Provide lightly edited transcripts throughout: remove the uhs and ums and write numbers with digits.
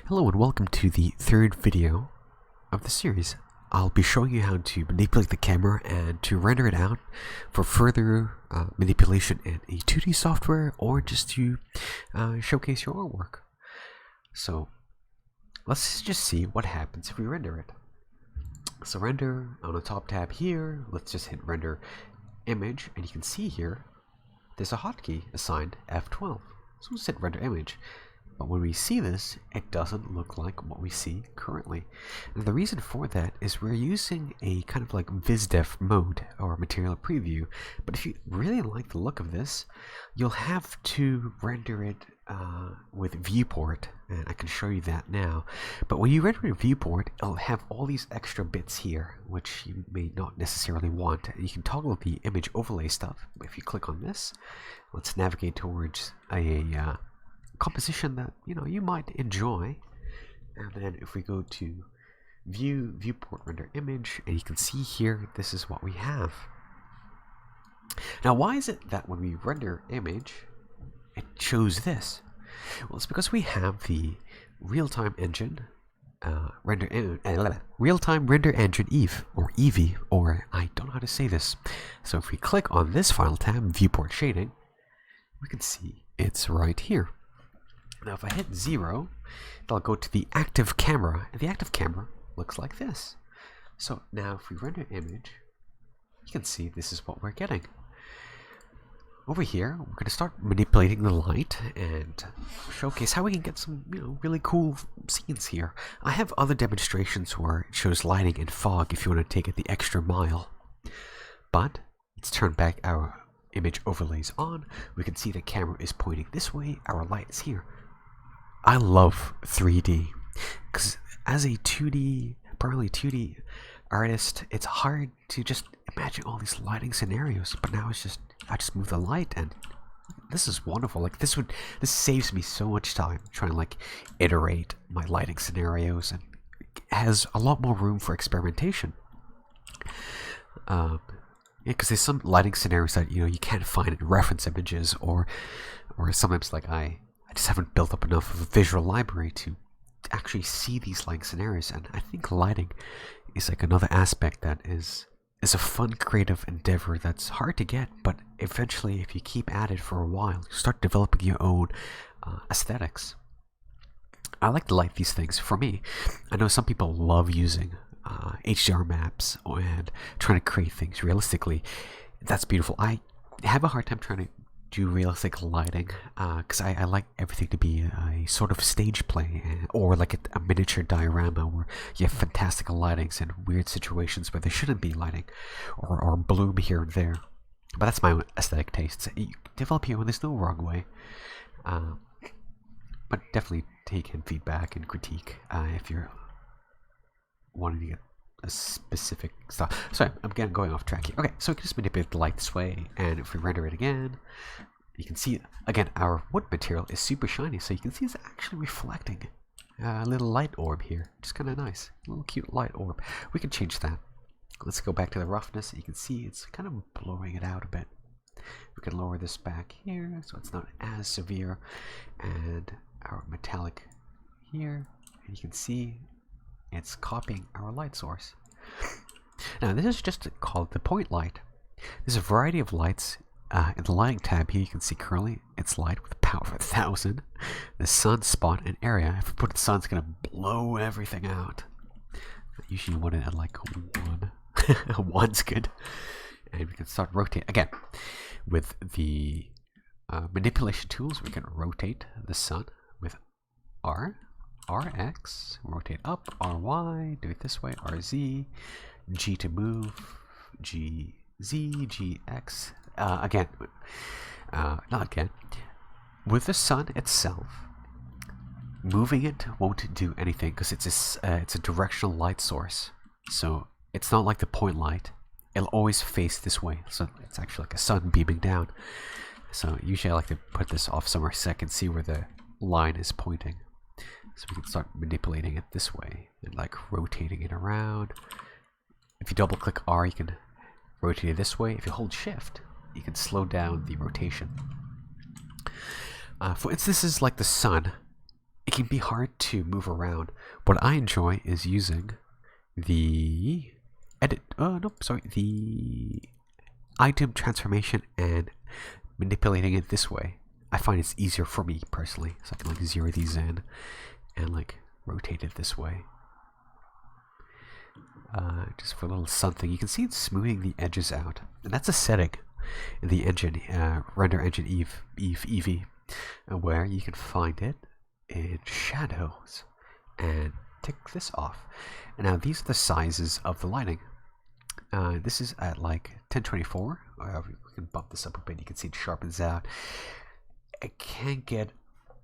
Hello and welcome to the third video of the series. I'll be showing you how to manipulate the camera and to render it out for further manipulation in a 2D software or just to showcase your artwork. So let's just see what happens if we render it. So render on the top tab here, let's just hit render image, and you can see here there's a hotkey assigned F12. So let's hit render image. But when we see this, it doesn't look like what we see currently. And the reason for that is we're using a kind of like VizDef mode or material preview. But if you really like the look of this, you'll have to render it with viewport. And I can show you that now. But when you render a viewport, it'll have all these extra bits here, which you may not necessarily want. You can toggle the image overlay stuff. If you click on this, let's navigate towards a composition that you might enjoy, and then if we go to viewport render image, and you can see here this is what we have. Now why is it that when we render image it shows this? Well, it's because we have the real-time engine real-time render engine Eve or Eevee, or I don't know how to say this. So if we click on this file tab, viewport shading, we can see it's right here. Now if I hit 0, it'll go to the active camera, and the active camera looks like this. So now if we render image, you can see this is what we're getting. Over here, we're going to start manipulating the light and showcase how we can get some really cool scenes here. I have other demonstrations where it shows lighting and fog if you want to take it the extra mile. But let's turn back our image overlays on. We can see the camera is pointing this way, our light is here. I love 3D because as a 2D, primarily 2D artist, it's hard to just imagine all these lighting scenarios. But now I just move the light, and this is wonderful. Like this saves me so much time trying to like iterate my lighting scenarios, and has a lot more room for experimentation. Because there's some lighting scenarios that you can't find in reference images, or sometimes like I just haven't built up enough of a visual library to actually see these lighting scenarios. And I think lighting is like another aspect that is a fun creative endeavor that's hard to get, but eventually if you keep at it for a while, you start developing your own aesthetics. I like to light these things. For me, I know some people love using HDR maps and trying to create things realistically. That's beautiful. I have a hard time trying to do realistic lighting because I like everything to be a sort of stage play, or like a miniature diorama where you have fantastic lightings and weird situations where there shouldn't be lighting, or bloom here and there. But that's my own aesthetic tastes. You develop your own, there's no wrong way. But definitely take in feedback and critique if you're wanting to get a specific stuff. Sorry, I'm going off track here. Okay, so we can just manipulate the light this way, and if we render it again, you can see again our wood material is super shiny, so you can see it's actually reflecting a little light orb here. Just kind of nice, a little cute light orb. We can change that. Let's go back to the roughness. You can see it's kind of blowing it out a bit. We can lower this back here so it's not as severe, and our metallic here, and you can see it's copying our light source. Now this is just called the point light. There's a variety of lights in the lighting tab here. You can see currently it's light with a power of 1000. The sun, spot, and area. If we put the sun, it's gonna blow everything out. Usually you want it at like 1. 1's good. And we can start rotating again with the manipulation tools. We can rotate the sun with RX, rotate up, RY, do it this way, RZ, G to move, GZ, GX, not again. With the sun itself, moving it won't do anything because it's a directional light source. So it's not like the point light. It'll always face this way. So it's actually like a sun beaming down. So usually I like to put this off somewhere so I can see where the line is pointing. So we can start manipulating it this way and like rotating it around. If you double click R, you can rotate it this way. If you hold shift, you can slow down the rotation. For instance, this is like the sun. it can be hard to move around. What I enjoy is using the the item transformation and manipulating it this way. I find it's easier for me personally, so I can like zero these in and like rotate it this way. Just for a little something. You can see it's smoothing the edges out, and that's a setting in the engine, render engine Eevee, where you can find it in shadows and tick this off. And now these are the sizes of the lighting. This is at like 1024. We can bump this up a bit. You can see it sharpens out. It can get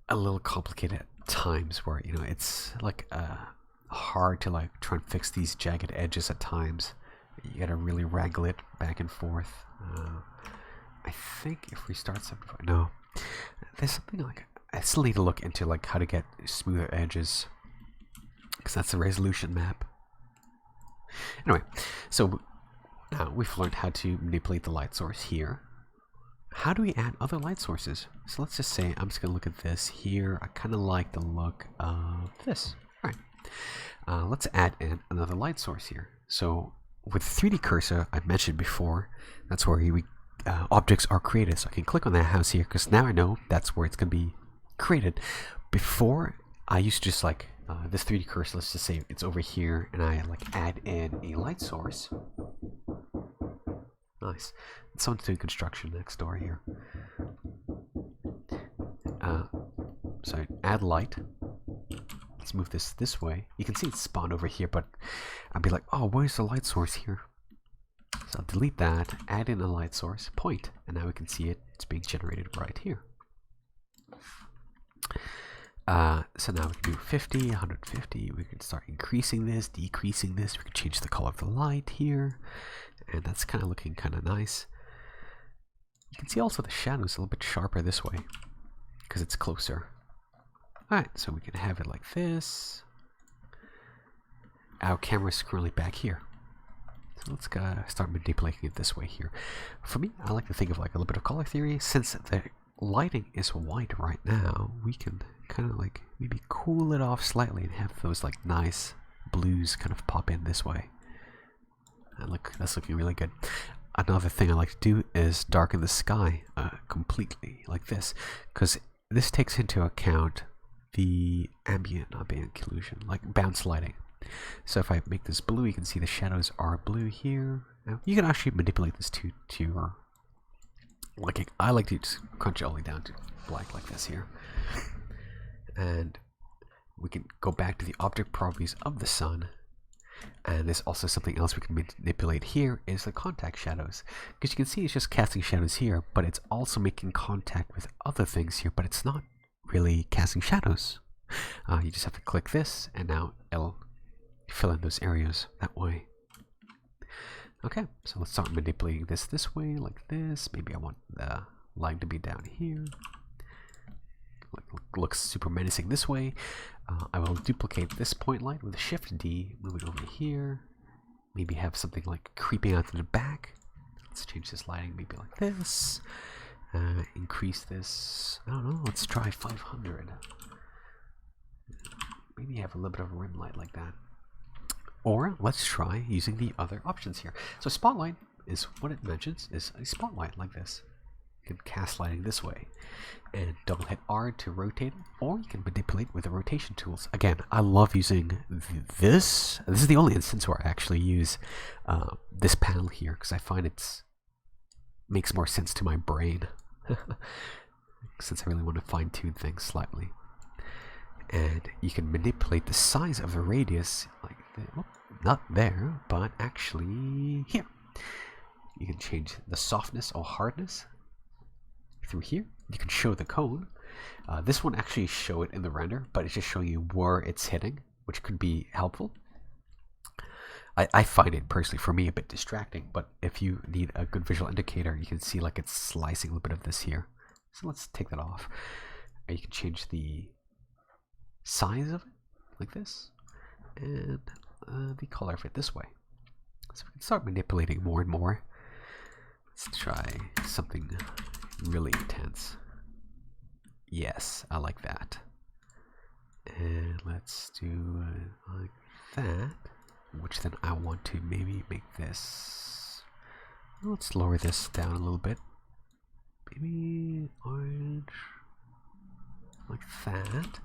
a little complicated at times, where you know it's like hard to like try and fix these jagged edges at times. You gotta really wrangle it back and forth. I think if we start something, no, there's something like I still need to look into like how to get smoother edges, because that's the resolution map. Anyway, so now we've learned how to manipulate the light source here. How do we add other light sources? So let's just say I'm just gonna look at this here. I kind of like the look of this. All right, let's add in another light source here. So with 3D cursor, I mentioned before, that's where objects are created. So I can click on that house here, because now I know that's where it's gonna be created. Before, I used to just like this 3D cursor, let's just say it's over here, and I like add in a light source. Nice. Someone's doing construction next door here. So add light. Let's move this way. You can see it spawned over here, but I'd be like, oh, where's the light source here? So I'll delete that, add in a light source, point, and now we can see it's being generated right here. So now we can do 50, 150, we can start increasing this, decreasing this, we can change the color of the light here, and that's kind of looking kind of nice. You can see also the shadows a little bit sharper this way, because it's closer. Alright, so we can have it like this. Our camera is currently back here. So let's start manipulating it this way here. For me, I like to think of like a little bit of color theory. Since the lighting is white right now, we can kind of like maybe cool it off slightly and have those like nice blues kind of pop in this way. And look, that's looking really good. Another thing I like to do is darken the sky completely like this, because this takes into account the ambient occlusion, like bounce lighting. So if I make this blue, you can see the shadows are blue here. Now, you can actually manipulate this to like I like to just crunch it all the way down to black like this here. And we can go back to the object properties of the sun. And there's also something else we can manipulate here is the contact shadows. Because you can see it's just casting shadows here, but it's also making contact with other things here, but it's not really casting shadows. You just have to click this, and now it'll fill in those areas that way. Okay, so let's start manipulating this way, like this. Maybe I want the line to be down here. Looks super menacing this way. I will duplicate this point light with a Shift D, move it over here. Maybe have something like creeping out to the back. Let's change this lighting maybe like this. Increase this. I don't know, let's try 500. Maybe have a little bit of a rim light like that. Or let's try using the other options here. So spotlight is what it mentions is a spotlight like this. You can cast lighting this way and double hit R to rotate it, or you can manipulate with the rotation tools. Again, I love using this. This is the only instance where I actually use this panel here, because I find it makes more sense to my brain since I really want to fine-tune things slightly. And you can manipulate the size of the radius, like not there, but actually here. You can change the softness or hardness through here. You can show the cone. This one actually show it in the render, but it's just showing you where it's hitting, which could be helpful. I find it personally, for me, a bit distracting, but if you need a good visual indicator, you can see like it's slicing a little bit of this here. So let's take that off. You can change the size of it like this, and the color of it this way. So we can start manipulating more and more. Let's try something really intense. Yes, I like that. And let's do like that, which then I want to maybe make this, let's lower this down a little bit, maybe orange, like that.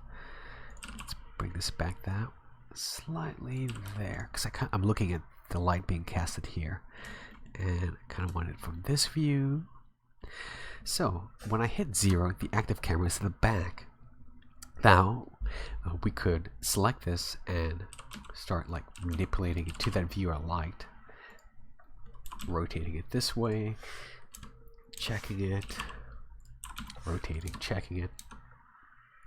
Let's bring this back that slightly there, because I'm looking at the light being casted here, and I kind of want it from this view. So when I hit 0, the active camera is in the back. Now we could select this and start like manipulating it to that view I liked, rotating it this way, checking it, rotating, checking it.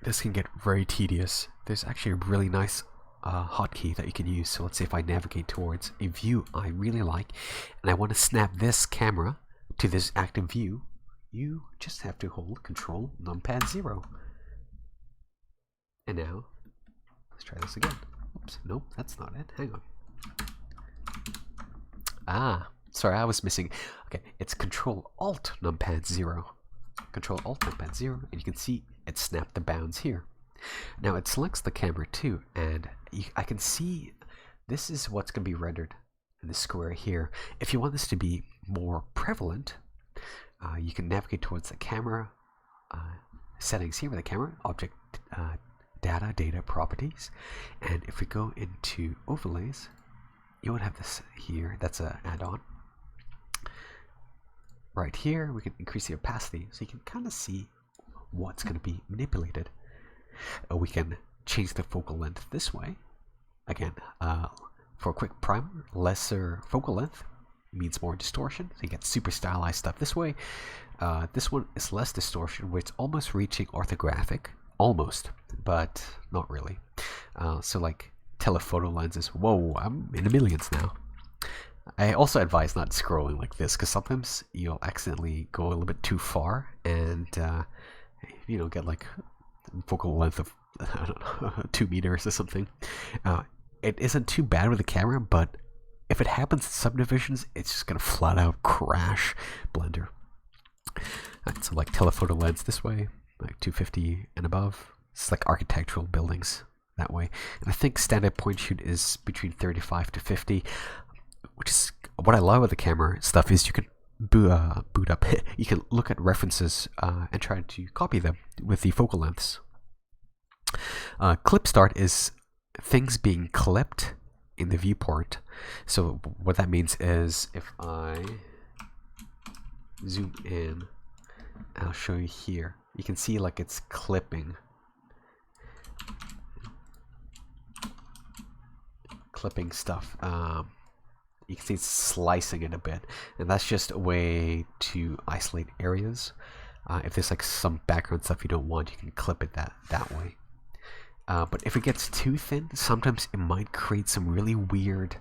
This can get very tedious. There's actually a really nice hotkey that you can use. So let's say if I navigate towards a view I really like and I want to snap this camera to this active view, you just have to hold Control numpad 0. And now, let's try this again. Oops, nope, that's not it. Hang on. Ah, sorry, I was missing. Okay, it's Control Alt numpad 0. Control Alt numpad 0, and you can see it snapped the bounds here. Now it selects the camera too, and I can see this is what's going to be rendered in the square here. If you want this to be more prevalent, you can navigate towards the camera settings here with the camera, object data properties, and if we go into overlays, you would have this here. That's an add-on. Right here we can increase the opacity so you can kind of see what's going to be manipulated. We can change the focal length this way. Again, for a quick primer, lesser focal length means more distortion, so you get super stylized stuff this way. This one is less distortion, where it's almost reaching orthographic. Almost, but not really. So like telephoto lenses, whoa, I'm in the millions now. I also advise not scrolling like this, because sometimes you'll accidentally go a little bit too far and get like focal length of, I don't know, 2 meters or something. It isn't too bad with the camera, but if it happens in subdivisions, it's just gonna flat out crash Blender. So like telephoto lens this way, like 250 and above. It's like architectural buildings that way. And I think standard point shoot is between 35 to 50, which is what I love with the camera stuff is you can boot up. You can look at references and try to copy them with the focal lengths. Clip start is things being clipped in the viewport. So what that means is if I zoom in, I'll show you here. You can see like it's clipping stuff. You can see it's slicing it a bit, and that's just a way to isolate areas. If there's like some background stuff you don't want, you can clip it that way. But if it gets too thin, sometimes it might create some really weird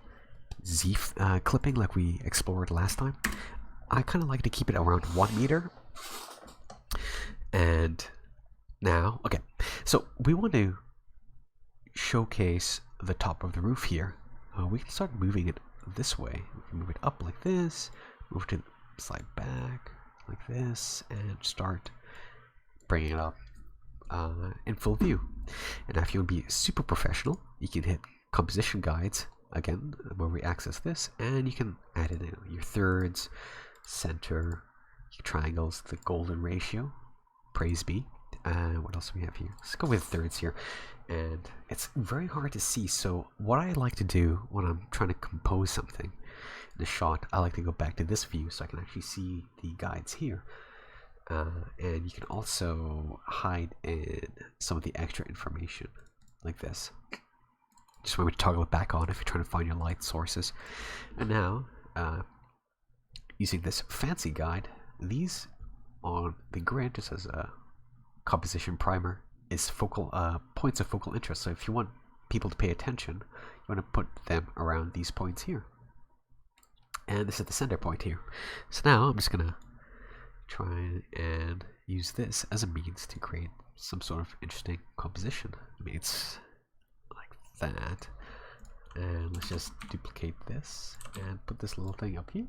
Z clipping like we explored last time. I kind of like to keep it around 1 meter. And now, okay, so we want to showcase the top of the roof here. We can start moving it this way. We can move it up like this, move it to slide back like this, and start bringing it up in full view. And now if you want to be super professional, you can hit composition guides again where we access this, and you can add in your thirds, center, your triangles, the golden ratio. Praise be. What else do we have here? Let's go with thirds here. And it's very hard to see, so what I like to do when I'm trying to compose something in a shot, I like to go back to this view so I can actually see the guides here. And you can also hide in some of the extra information like this. Just want to toggle it back on if you're trying to find your light sources. And now, using this fancy guide, these on the grid, just as a composition primer, is focal points of focal interest. So if you want people to pay attention, you want to put them around these points here. And this is the center point here. So now I'm just gonna try and use this as a means to create some sort of interesting composition. I mean, it's like that. And let's just duplicate this and put this little thing up here.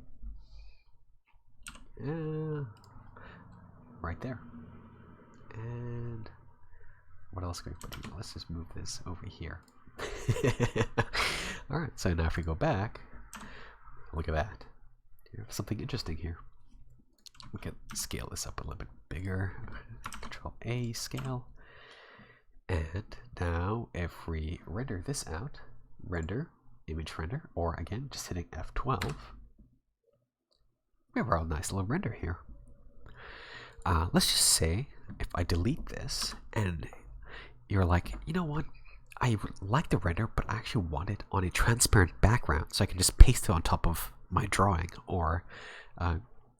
Right there. And what else can we put here? Let's just move this over here. Alright, so now if we go back, look at that. You have something interesting here. We can scale this up a little bit bigger. Control A, scale. And now if we render this out, render, image render, or again, just hitting F12, we have our nice little render here. Let's just say if I delete this and you're like, you know what, I like the render, but I actually want it on a transparent background so I can just paste it on top of my drawing, or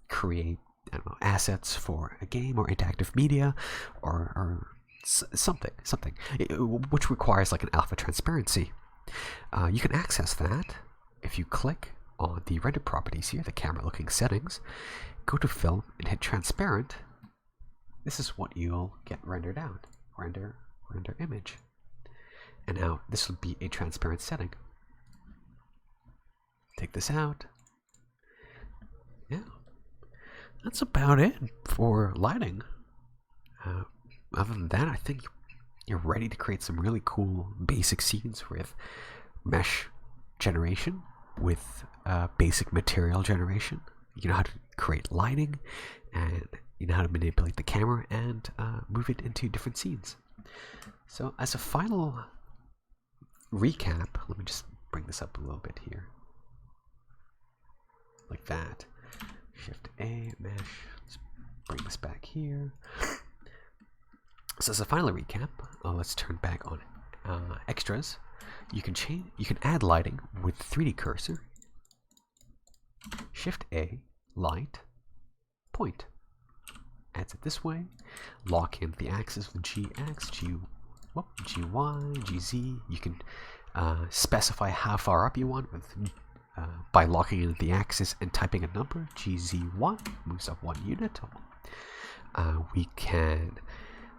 create, I don't know, assets for a game or interactive media, or something which requires like an alpha transparency. You can access that if you click on the render properties here, the camera looking settings, go to film and hit transparent. This is what you'll get rendered out. Render image. And now this will be a transparent setting. Take this out. Yeah, that's about it for lighting. Other than that, I think you're ready to create some really cool basic scenes with mesh generation, with basic material generation. You know how to create lighting, and you know how to manipulate the camera and move it into different scenes. So as a final recap, let me just bring this up a little bit here. Like that. Shift A, mesh. Let's bring this back here. So as a final recap, let's turn back on extras. You can add lighting with 3D cursor. Shift A, light, point. Adds it this way. Lock in the axis with GX, GY, GZ. You can specify how far up you want with by locking in the axis and typing a number. GZ1 moves up 1 unit. We can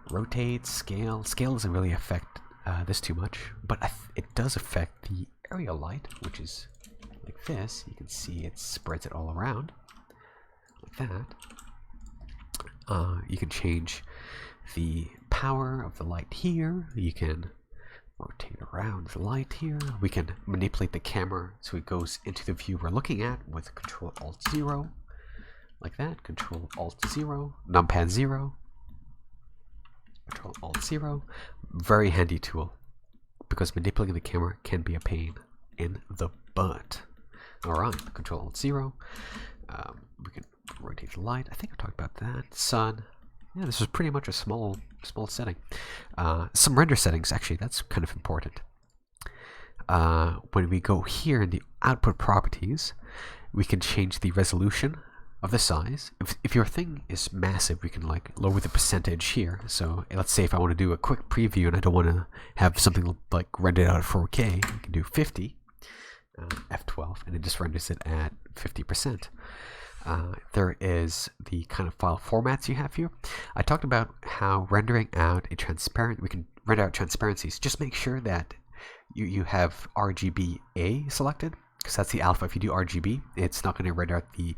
rotate, scale. Scale doesn't really affect this too much, but it does affect the area light, which is like this. You can see it spreads it all around like that. You can change the power of the light here. You can rotate around the light here. We can manipulate the camera so it goes into the view we're looking at with Control Alt 0, like that. Control Alt 0, numpad 0, Control Alt 0. Very handy tool, because manipulating the camera can be a pain in the butt. Alright, Control Alt 0. We can rotate the light. I think I talked about that. Sun. Yeah, this is pretty much a small setting. Some render settings, actually, that's kind of important. When we go here in the output properties, we can change the resolution of the size. If your thing is massive, we can like lower the percentage here. So let's say if I want to do a quick preview and I don't want to have something like rendered out at 4K, we can do 50, F12, and it just renders it at 50%. There is the kind of file formats you have here. I talked about how rendering out a transparent, we can render out transparencies. Just make sure that you have RGBA selected, because that's the alpha. If you do RGB, it's not going to render out the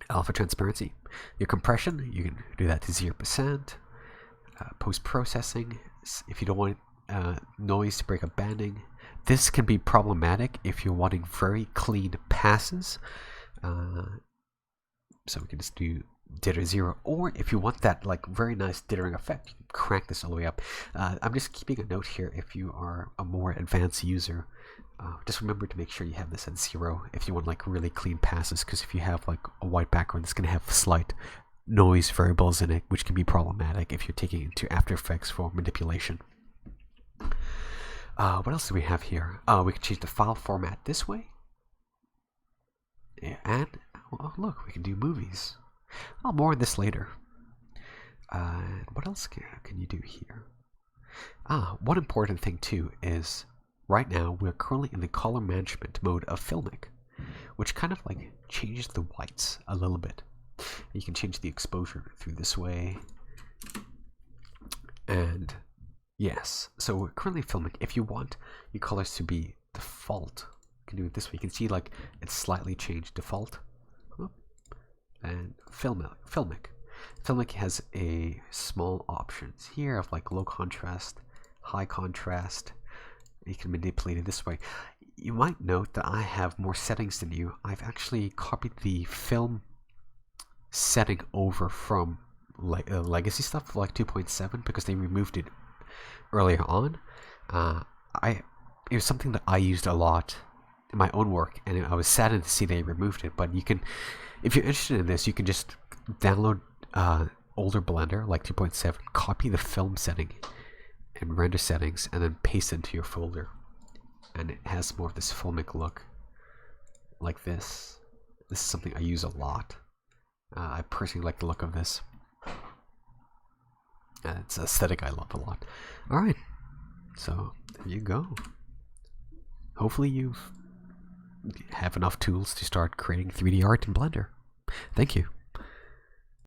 alpha transparency. Your compression, you can do that to 0%. Post-processing, if you don't want noise to break up banding. This can be problematic if you're wanting very clean passes. So we can just do jitter 0, or if you want that like very nice dithering effect, you can crank this all the way up. I'm just keeping a note here. If you are a more advanced user, just remember to make sure you have this at 0 if you want like really clean passes, because if you have like a white background, it's going to have slight noise variables in it, which can be problematic if you're taking it into After Effects for manipulation. What else do we have here? We can change the file format this way. And oh, look, we can do movies. Oh, more on this later. What else can you do here? One important thing too is right now we're currently in the color management mode of Filmic, which kind of like changes the whites a little bit. You can change the exposure through this way. And yes, so we're currently Filmic. If you want your colors to be default, you can do it this way. You can see like it's slightly changed default. And Filmic. Filmic has a small options here of like low contrast, high contrast. You can manipulate it this way. You might note that I have more settings than you. I've actually copied the film setting over from legacy stuff like 2.7 because they removed it earlier on. It was something that I used a lot in my own work, and I was saddened to see they removed it. But you can, if you're interested in this, you can just download older Blender like 2.7, copy the film setting and render settings, and then paste it into your folder. And it has more of this filmic look, like this. This is something I use a lot. I personally like the look of this. It's an aesthetic I love a lot. Alright, so there you go. Hopefully you have enough tools to start creating 3D art in Blender. Thank you.